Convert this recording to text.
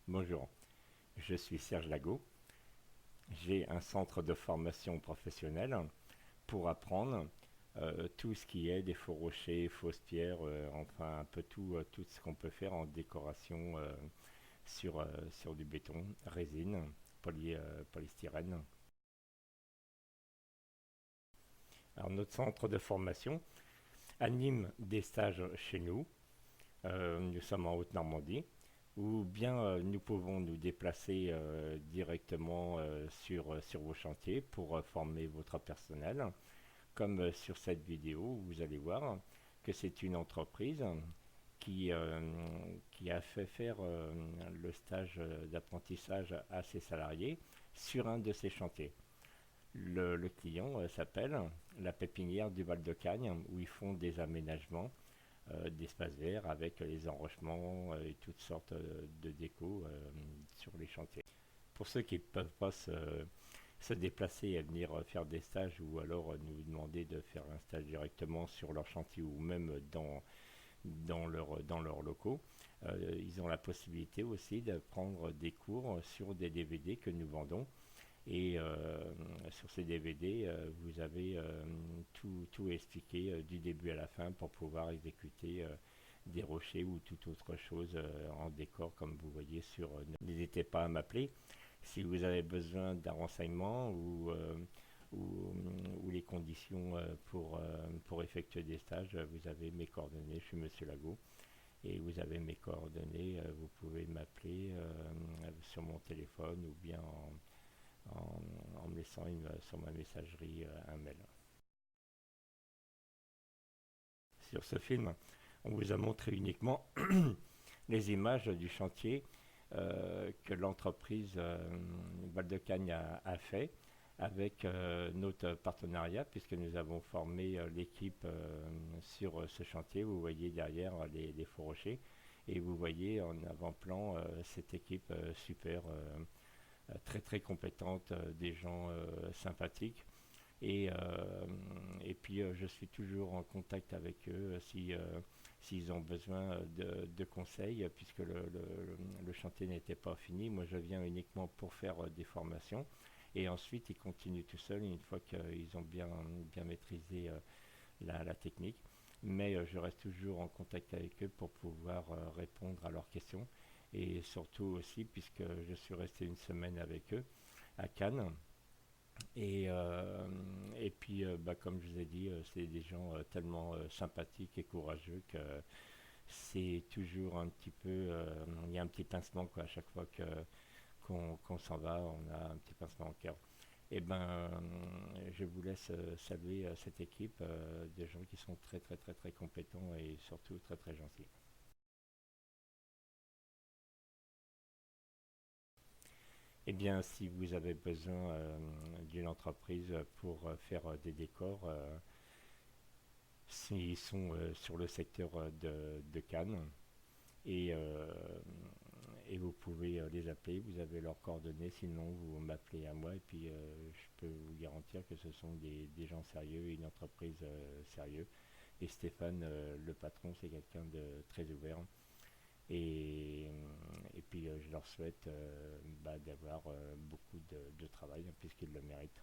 Bonjour, je suis Serge Lago. J'ai un centre de formation professionnelle pour apprendre tout ce qui est des faux rochers, fausses pierres, enfin un peu tout ce qu'on peut faire en décoration sur du béton, résine, polystyrène. Alors notre centre de formation anime des stages chez nous. Nous sommes en Haute-Normandie, ou bien nous pouvons nous déplacer directement sur vos chantiers pour former votre personnel. Comme sur cette vidéo, vous allez voir que c'est une entreprise qui, euh, qui a fait faire le stage d'apprentissage à ses salariés sur un de ses chantiers. Le client s'appelle la pépinière du Val-de-Cagne, où ils font des aménagements d'espaces verts avec les enrochements et toutes sortes de déco sur les chantiers. Pour ceux qui ne peuvent pas se déplacer et venir faire des stages ou alors nous demander de faire un stage directement sur leur chantier ou même dans leurs locaux, ils ont la possibilité aussi de prendre des cours sur des DVD que nous vendons. Et sur ces DVD, vous avez tout expliqué du début à la fin pour pouvoir exécuter des rochers ou toute autre chose en décor, comme vous voyez sur. N'hésitez pas à m'appeler si vous avez besoin d'un renseignement ou, ou les conditions pour effectuer des stages. Vous avez mes coordonnées, je suis Monsieur Lago. Et vous avez mes coordonnées, vous pouvez m'appeler sur mon téléphone ou bien en me laissant sur ma messagerie un mail. Sur ce film, on vous a montré uniquement les images du chantier que l'entreprise Val-de-Cagne a fait avec notre partenariat, puisque nous avons formé l'équipe sur ce chantier. Vous voyez derrière les faux rochers et vous voyez en avant-plan cette équipe super, très très compétente, des gens sympathiques. Et, euh, et puis je suis toujours en contact avec eux s'ils ont besoin de conseils, puisque le chantier n'était pas fini. Moi, je viens uniquement pour faire des formations. Et ensuite, ils continuent tout seuls une fois qu'ils ont bien maîtrisé la technique. Mais je reste toujours en contact avec eux pour pouvoir répondre à leurs questions. Et surtout aussi, puisque je suis resté une semaine avec eux à Cannes, et puis, comme je vous ai dit, c'est des gens tellement sympathiques et courageux que c'est toujours un petit peu, il y a un petit pincement quoi, à chaque fois qu'on s'en va, on a un petit pincement au cœur. Et je vous laisse saluer cette équipe de gens qui sont très très très très compétents et surtout très très gentils. Eh bien, si vous avez besoin d'une entreprise pour faire des décors, s'ils sont sur le secteur de Cannes et, euh, et vous pouvez les appeler, vous avez leurs coordonnées, sinon vous m'appelez à moi et puis je peux vous garantir que ce sont des gens sérieux et une entreprise sérieuse. Et Stéphane, le patron, c'est quelqu'un de très ouvert. Et, et puis je leur souhaite d'avoir beaucoup de travail, hein, puisqu'ils le méritent.